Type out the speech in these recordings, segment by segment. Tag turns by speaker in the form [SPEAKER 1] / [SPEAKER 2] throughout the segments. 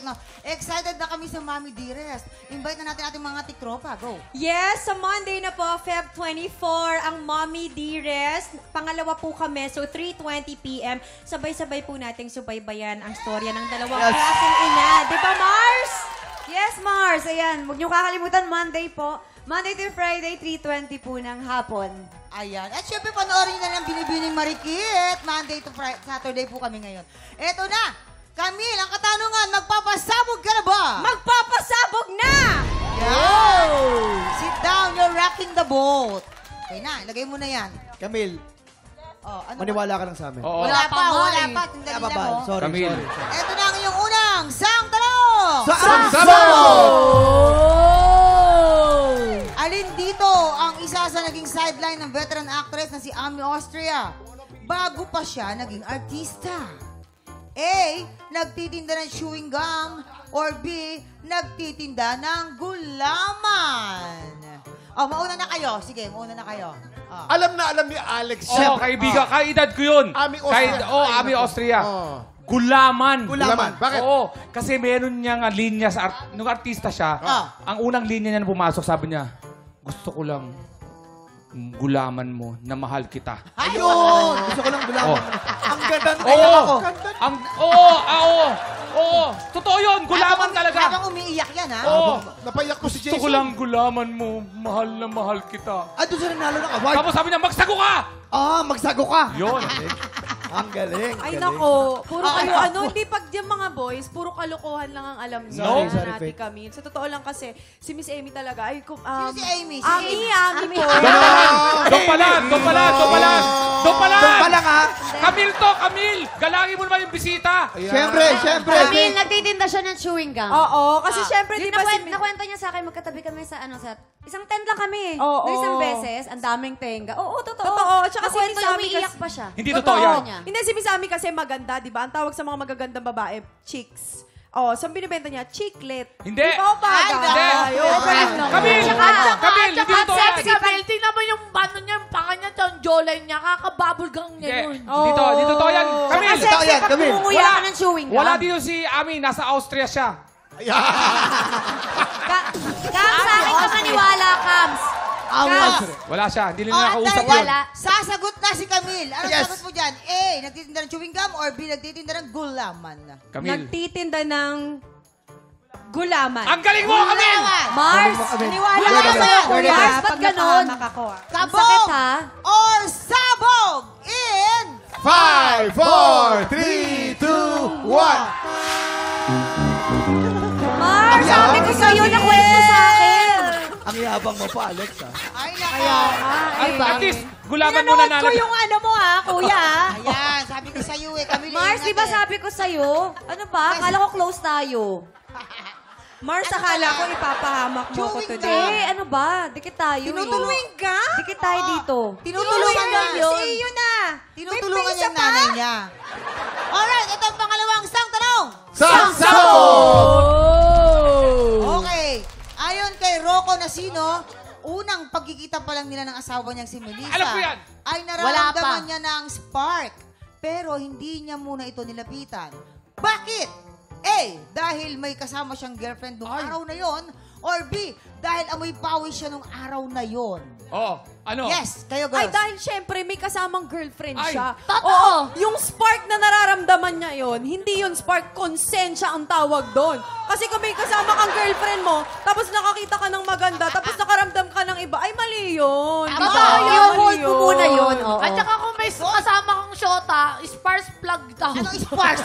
[SPEAKER 1] No? Excited na kami sa Mami Dearest. Invite na natin ating mga tiktropa. Go.
[SPEAKER 2] Yes, sa Monday na po, Feb 24, ang Mommy Dearest. Pangalawa po kami, so 3:20 p.m. Sabay-sabay po nating subaybayan ang storya ng dalawang klaseng ina. Di ba, Mars?
[SPEAKER 3] Yes, Mars. Ayan, huwag niyo kakalimutan, Monday po. Monday to Friday, 3:20 po ng hapon.
[SPEAKER 1] Ayan. At syempre, panoorin na ng Binibining Marikit. Monday to Friday, Saturday po kami ngayon. Eto na. Camille, ang katanungan, magpapasabog ka na ba?
[SPEAKER 2] Magpapasabog na!
[SPEAKER 1] Yan. Sit down, you're rocking the boat. Okay na, ilagay mo na yan.
[SPEAKER 4] Camille,
[SPEAKER 1] Oh, ano
[SPEAKER 4] maniwala ka lang sa amin.
[SPEAKER 5] Oo.
[SPEAKER 1] Wala pa.
[SPEAKER 4] Kaya ba ba? Sorry,
[SPEAKER 5] Camille.
[SPEAKER 4] sorry.
[SPEAKER 1] Eto na ang iyong unang sang tanong. Alin dito ang isa sa naging sideline ng veteran actress na si Ami Austria bago pa siya naging artista? A. Nagtitinda ng chewing gum or B. Nagtitinda ng gulaman? Oh, mauna na kayo. Sige, mauna na kayo. Oh.
[SPEAKER 6] Alam na alam ni Alex
[SPEAKER 5] Oo,
[SPEAKER 6] siya.
[SPEAKER 5] kaibigan. Kaedad ko yun.
[SPEAKER 6] Ami Austria.
[SPEAKER 5] Ami Austria.
[SPEAKER 6] Oh.
[SPEAKER 5] Gulaman.
[SPEAKER 6] Gulaman. Bakit?
[SPEAKER 5] Oo. Kasi meron niyang linya sa nung artista siya, ang unang linya niya na pumasok, sabi niya, gusto ko lang gulaman mo na mahal kita.
[SPEAKER 4] Ayun! Gusto ko lang gulaman.
[SPEAKER 5] Oh.
[SPEAKER 4] Ang ganda ng
[SPEAKER 5] Oo.
[SPEAKER 4] ako.
[SPEAKER 5] Oo. Totoo yun. Gulaman talaga.
[SPEAKER 1] Habang umiiyak yan, ha?
[SPEAKER 5] Oo.
[SPEAKER 6] Napayak ko si
[SPEAKER 5] Gusto
[SPEAKER 6] Jason.
[SPEAKER 5] ko lang gulaman mo. Mahal na mahal kita.
[SPEAKER 4] Ah, doon siya nanalo ng award.
[SPEAKER 5] Tapos sabi niya, magsago ka!
[SPEAKER 4] Ah, magsago ka.
[SPEAKER 5] Yun.
[SPEAKER 4] Ang galing.
[SPEAKER 3] Ay,
[SPEAKER 4] galing.
[SPEAKER 3] nako. Puro hindi pag yung mga boys, puro kalokohan lang ang alam niyo.
[SPEAKER 5] No.
[SPEAKER 4] Sorry,
[SPEAKER 3] Nati
[SPEAKER 4] Faith.
[SPEAKER 3] kami. Sa totoo lang kasi, si Miss Amy talaga, ay,
[SPEAKER 1] Sino si Amy? Si
[SPEAKER 3] Ami po.
[SPEAKER 5] Doon pala.
[SPEAKER 4] Doon pa lang, ha?
[SPEAKER 5] Camille! Galangin mo naman yung bisita.
[SPEAKER 4] Siyempre.
[SPEAKER 7] Camille, nagtitinda siya ng chewing gum.
[SPEAKER 3] Oo, kasi syempre, di
[SPEAKER 7] Di
[SPEAKER 3] ba si...
[SPEAKER 7] nakwento niya sa akin, magkatabi kami sa, isang tent lang kami.
[SPEAKER 3] Oo.
[SPEAKER 7] No, isang beses, ang daming tenga. Oo, totoo.
[SPEAKER 3] Totoo. Tsaka si
[SPEAKER 7] Nakwento
[SPEAKER 3] Miss
[SPEAKER 7] niya,
[SPEAKER 3] Ami
[SPEAKER 7] umiiyak
[SPEAKER 3] kasi-
[SPEAKER 7] pa siya.
[SPEAKER 5] Hindi totoo yan.
[SPEAKER 7] niya.
[SPEAKER 3] Hindi, si Miss Ami kasi maganda, di ba? Ang tawag sa mga magagandang babae, chicks. Oh, saan binibenta niya? Chiclet.
[SPEAKER 5] Hindi.
[SPEAKER 3] Di ba, bagay?
[SPEAKER 5] Hindi.
[SPEAKER 3] Oo, ganun lang.
[SPEAKER 5] Camille, hindi totoo yan.
[SPEAKER 8] Camille, tingnan mo yung ano niya, yung panga niya, yung jawline niya, kakababulgang niya yun.
[SPEAKER 5] Hindi totoo yan. Camille,
[SPEAKER 4] Totoo yan, Camille.
[SPEAKER 7] Umuya ka ng chewing gum.
[SPEAKER 5] wala dito si Ami. Nasa Austria siya.
[SPEAKER 7] Kams, sa akin ka maniwala, Kams.
[SPEAKER 5] Wala siya. Hindi nila
[SPEAKER 1] Oh,
[SPEAKER 5] nakausap
[SPEAKER 1] dahil
[SPEAKER 5] yun.
[SPEAKER 1] sasagot na si Camille. Anong
[SPEAKER 4] Yes.
[SPEAKER 1] sagot mo dyan? A. Nagtitinda ng chewing gum or B. Nagtitinda ng gulaman?
[SPEAKER 5] Camille.
[SPEAKER 2] Nagtitinda ng gulaman.
[SPEAKER 5] Ang galing mo, Camille!
[SPEAKER 7] Mars,
[SPEAKER 1] Naniwala
[SPEAKER 7] Wala
[SPEAKER 1] ka
[SPEAKER 7] ka
[SPEAKER 1] ba?
[SPEAKER 7] ba? Mars, ba't ganon?
[SPEAKER 1] Kabog
[SPEAKER 7] sakit, ha?
[SPEAKER 1] or sabog in...
[SPEAKER 6] 5, 4, 3, 2, 1.
[SPEAKER 7] Mars, sabi ko sa'yo, nakwento sa akin.
[SPEAKER 4] Ang yabang mo pa, Alex, ha?
[SPEAKER 1] Ay, nako.
[SPEAKER 5] At least, gulaman mo na
[SPEAKER 2] Pinanood ko yung ano mo kuya.
[SPEAKER 1] Ayan, sabi ko sa'yo eh. Camille,
[SPEAKER 7] Mars, di ba sabi ko sa'yo? Ano ba? Akala ko close tayo.
[SPEAKER 2] Mars, akala ko ipapahamak mo ko
[SPEAKER 1] Chewing
[SPEAKER 2] today.
[SPEAKER 7] Eh, ano ba? Dikit tayo.
[SPEAKER 1] Tinutulungan
[SPEAKER 2] ka?
[SPEAKER 7] Dikit tayo dito.
[SPEAKER 1] Tinutulungan niya.
[SPEAKER 2] Si iyo na.
[SPEAKER 1] Tinutulungan niya yung nanay niya. Alright, ito ang pangalawang sang tanong. Okay. Ayon kay Rocco Nasino, unang pagkikita pa lang nila ng asawa niyang si Melissa,
[SPEAKER 5] Alam ko yan.
[SPEAKER 1] ay nararamdaman niya ng spark. Pero hindi niya muna ito nilapitan. Bakit? A. Dahil may kasama siyang girlfriend nung araw na yon. Or B. Dahil amoy pawis siya nung araw na yon.
[SPEAKER 5] Oo. Ano?
[SPEAKER 1] Yes, kayo
[SPEAKER 3] Ay,
[SPEAKER 1] girls.
[SPEAKER 3] dahil syempre may kasamang girlfriend
[SPEAKER 5] Ay,
[SPEAKER 3] siya.
[SPEAKER 7] totoo.
[SPEAKER 3] Oo, yung spark na nararamdaman niya yon, hindi yun spark, konsensya ang tawag doon. Kasi kung may kasama kang girlfriend mo, tapos nakakita ka ng maganda, tapos nakaramdam ka ng iba, ay mali yun.
[SPEAKER 7] Totoo yun. Hold ko muna yun. Oo.
[SPEAKER 8] At saka kung may kasama kang shota, sparks plug daw.
[SPEAKER 1] Anong sparks?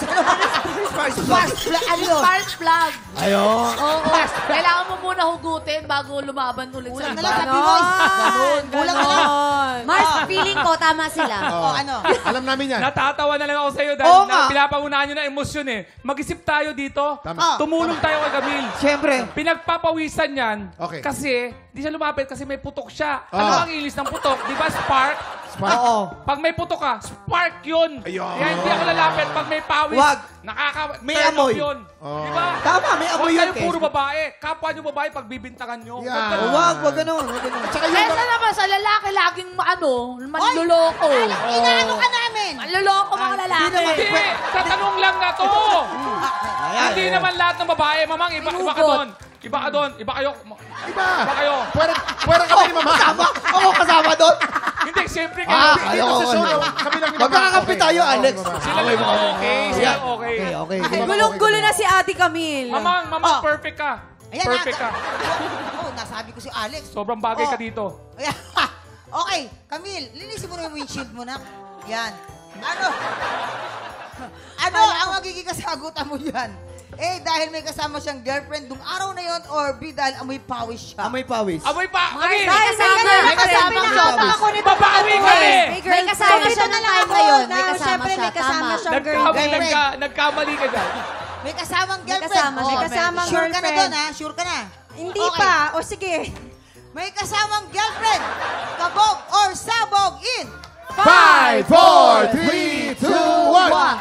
[SPEAKER 1] Sparks? Ano yun?
[SPEAKER 8] Sparks plug.
[SPEAKER 4] Ayun.
[SPEAKER 8] Oo. Kailangan mo muna hugutin bago lumaban ulit sa
[SPEAKER 1] Kulang na
[SPEAKER 8] iba.
[SPEAKER 1] lang, happy voice. Kulang na lang.
[SPEAKER 3] Ganon.
[SPEAKER 7] Mars, feeling ko, tama sila.
[SPEAKER 1] Oh, ano?
[SPEAKER 6] Alam namin yan.
[SPEAKER 5] Natatawa na lang ako sa'yo dahil
[SPEAKER 4] Oo nga.
[SPEAKER 5] pinapangunahan nyo na emosyon eh. Mag-isip tayo dito.
[SPEAKER 6] Tama.
[SPEAKER 5] Tumulong tayo kay Camille.
[SPEAKER 4] Siyempre.
[SPEAKER 5] Pinagpapawisan yan
[SPEAKER 6] Okay.
[SPEAKER 5] kasi di siya lumapit kasi may putok siya. Ano ang ilis ng putok? Di ba spark?
[SPEAKER 4] Oo.
[SPEAKER 5] Pag may putok ka, spark yun.
[SPEAKER 6] Ayun.
[SPEAKER 5] Kaya hindi ako lalapit. Pag may pawis,
[SPEAKER 4] Wag.
[SPEAKER 5] may
[SPEAKER 4] May amoy.
[SPEAKER 5] yun.
[SPEAKER 6] Oh.
[SPEAKER 5] Di ba?
[SPEAKER 4] Tama, may amoy
[SPEAKER 5] Huwag
[SPEAKER 4] yun,
[SPEAKER 5] kayo
[SPEAKER 4] Kes.
[SPEAKER 5] puro babae. Kapwa nyo babae pag bibintangan nyo.
[SPEAKER 6] Yan.
[SPEAKER 5] Huwag ganun.
[SPEAKER 4] Wag ganun. Wag ganun.
[SPEAKER 6] Tsaka yung
[SPEAKER 8] Kesa naman sa lalaki, laging manluloko.
[SPEAKER 1] Inaano ka namin? namin.
[SPEAKER 8] Maloloko mga lalaki.
[SPEAKER 5] Hindi, sa tanong lang na to.
[SPEAKER 4] Ayan,
[SPEAKER 5] Hindi
[SPEAKER 4] ayan.
[SPEAKER 5] naman lahat ng babae. Mamang, iba ka doon. Iba ka doon. Iba kayo.
[SPEAKER 6] Iba.
[SPEAKER 5] Iba kayo.
[SPEAKER 6] Pwede kami ni Mama.
[SPEAKER 4] Ako kasama doon.
[SPEAKER 5] Hindi, siyempre kayo.
[SPEAKER 4] Ayoko.
[SPEAKER 6] Kami lang ni Mama.
[SPEAKER 4] Magkakakampi tayo, Alex.
[SPEAKER 5] Sila lang okay. Sila okay.
[SPEAKER 4] Okay.
[SPEAKER 3] Ay, gulong-gulo na si Ate Camille.
[SPEAKER 5] Mamang, perfect ka.
[SPEAKER 1] Ayan,
[SPEAKER 5] Perfect ka.
[SPEAKER 1] nasabi ko si Alex.
[SPEAKER 5] Sobrang bagay ka
[SPEAKER 1] Oh.
[SPEAKER 5] dito.
[SPEAKER 1] Ayan. Okay, Camille, linisin mo na yung windshield mo na. Yan. Ano ang magiging kasagutan mo yan? A, dahil may kasama siyang girlfriend dung araw na yon, or B, dahil amoy pawis siya.
[SPEAKER 4] Amoy pawis.
[SPEAKER 5] Amoy pa! Kami!
[SPEAKER 3] Dahil may kasama
[SPEAKER 4] Pawis.
[SPEAKER 5] Babawi kami!
[SPEAKER 7] May kasama siya ng time na yun. May kasama
[SPEAKER 2] Siyempre,
[SPEAKER 7] siya.
[SPEAKER 2] may kasama
[SPEAKER 7] Tama.
[SPEAKER 2] siyang girlfriend.
[SPEAKER 5] Nagkamali ka dyan.
[SPEAKER 1] May kasamang girlfriend.
[SPEAKER 3] kasama, may
[SPEAKER 1] Oh,
[SPEAKER 3] kasamang
[SPEAKER 1] sure ka na
[SPEAKER 3] girlfriend.
[SPEAKER 1] doon, ha? Sure ka na?
[SPEAKER 2] Hindi
[SPEAKER 1] Okay.
[SPEAKER 2] pa. O sige.
[SPEAKER 1] May kasamang girlfriend. Kabog or sabog in
[SPEAKER 6] 5, 4, 3, 2, 1.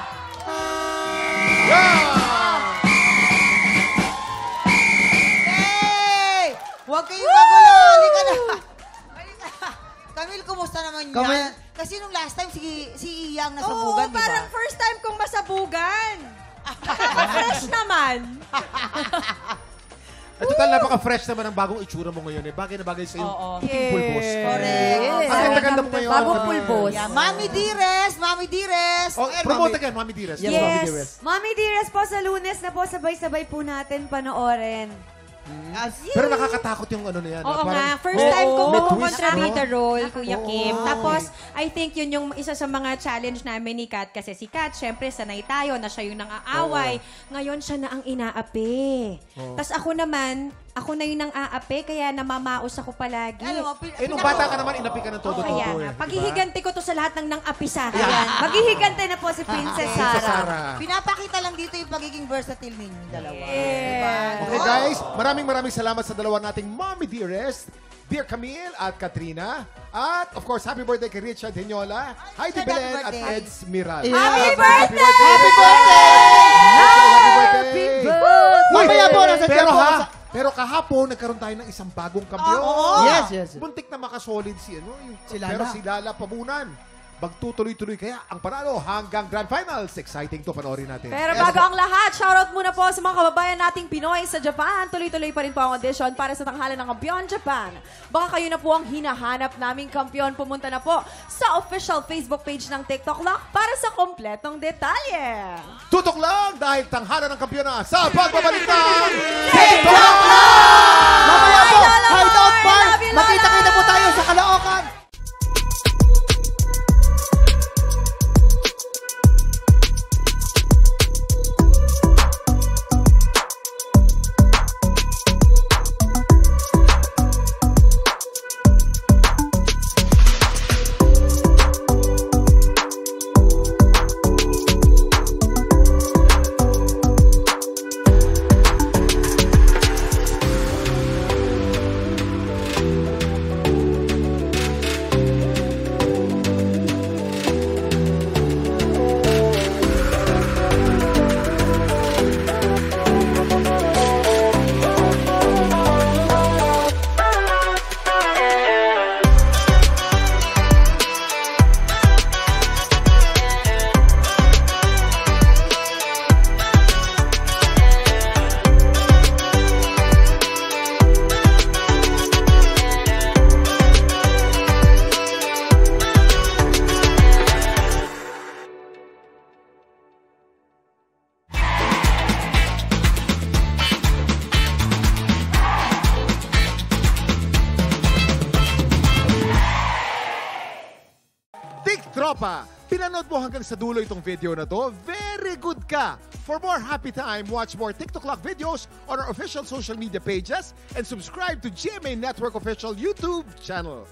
[SPEAKER 1] Hey! Huwag kayong magulo. Halika na. Halika. Camille, kumusta naman
[SPEAKER 4] Camille.
[SPEAKER 1] yan? Kasi nung last time, si Iyang
[SPEAKER 2] Oo,
[SPEAKER 1] nasabugan, di ba?
[SPEAKER 2] parang first time kong masabugan. Fresh naman.
[SPEAKER 6] At total, napaka-fresh naman ang bagong itsura mo ngayon. Bagay na bagay sa'yo. Team Pulbos.
[SPEAKER 1] Correct.
[SPEAKER 6] Ang ganda mo ngayon.
[SPEAKER 7] Bagong pulbos.
[SPEAKER 1] Yeah, Mami Dearest, Mami Dearest.
[SPEAKER 6] Oh, promote again, Mami Dearest.
[SPEAKER 4] Yes, Mami Dearest.
[SPEAKER 7] Mami Dearest po sa Lunes na po, sabay-sabay po natin panoorin.
[SPEAKER 6] Pero nakakatakot yung ano na yan.
[SPEAKER 2] Oo
[SPEAKER 6] Parang-
[SPEAKER 2] nga, first time kong
[SPEAKER 6] may twist,
[SPEAKER 2] nagko-contribute
[SPEAKER 6] no?
[SPEAKER 2] role, Kuya
[SPEAKER 6] Oo.
[SPEAKER 2] Kim. Tapos, I think yun yung isa sa mga challenge namin ni Kat. Kasi si Kat, syempre, sanay tayo na siya yung nang-aaway. Ngayon, siya na ang inaapi. Tapos ako naman, ako na yung nang-aapi, kaya namamaos ako palagi.
[SPEAKER 1] Alam mo,
[SPEAKER 6] Nung bata ka naman, inapi ka ng todo-todo.
[SPEAKER 2] Kaya
[SPEAKER 6] eh,
[SPEAKER 2] nga,
[SPEAKER 6] di ba?
[SPEAKER 2] paghihiganti ko to sa lahat ng nang-api sa akin.
[SPEAKER 7] Ayan. Maghihigante na po si Princess
[SPEAKER 6] Princess
[SPEAKER 7] Sarah.
[SPEAKER 6] Sarah.
[SPEAKER 1] pinapakita lang dito yung pagiging versatile ninyong dalawa.
[SPEAKER 6] Okay guys, maraming salamat sa dalawa nating Mommy Dearest, Dear Camille at Katrina. At of course, happy birthday kay Richard Hinyola, Heidi
[SPEAKER 1] Richard,
[SPEAKER 6] Belen
[SPEAKER 1] happy
[SPEAKER 6] at
[SPEAKER 1] birthday.
[SPEAKER 6] Eds Miral.
[SPEAKER 4] Yeah.
[SPEAKER 7] Happy birthday!
[SPEAKER 6] Happy birthday!
[SPEAKER 4] Mamaya po, nasa
[SPEAKER 6] Pero
[SPEAKER 4] dyan po.
[SPEAKER 6] ha, pero kahapon nagkaroon tayo ng isang bagong kampiyon.
[SPEAKER 4] Yes.
[SPEAKER 6] Buntik na makasolid si ano,
[SPEAKER 4] Si Lala.
[SPEAKER 6] pero si Lala Pabunan. Magtutuloy-tuloy kaya ang panalo hanggang Grand Finals. Exciting to, panoorin natin.
[SPEAKER 3] Pero
[SPEAKER 6] Yes.
[SPEAKER 3] bago ang lahat, shoutout muna po sa mga kababayan nating Pinoy sa Japan. Tuloy-tuloy pa rin po ang audition para sa tanghalan ng Kampiyon Japan. Baka kayo na po ang hinahanap naming kampiyon. Pumunta na po sa official Facebook page ng TikTok Lock para sa kompletong detalye.
[SPEAKER 6] Tutok lang dahil tanghalan ng kampiyon na sa pagbabalik ng
[SPEAKER 4] TikTok Live! Mamaya po,
[SPEAKER 3] Lola Boy!
[SPEAKER 4] Hideout Bar.
[SPEAKER 3] Love you, Lola!
[SPEAKER 4] Makita-kita po tayo sa Caloocan.
[SPEAKER 6] Tropa, pinanood mo hanggang sa dulo itong video na to, very good ka! For more happy time, watch more TikTok Lock videos on our official social media pages and subscribe to GMA Network official YouTube channel.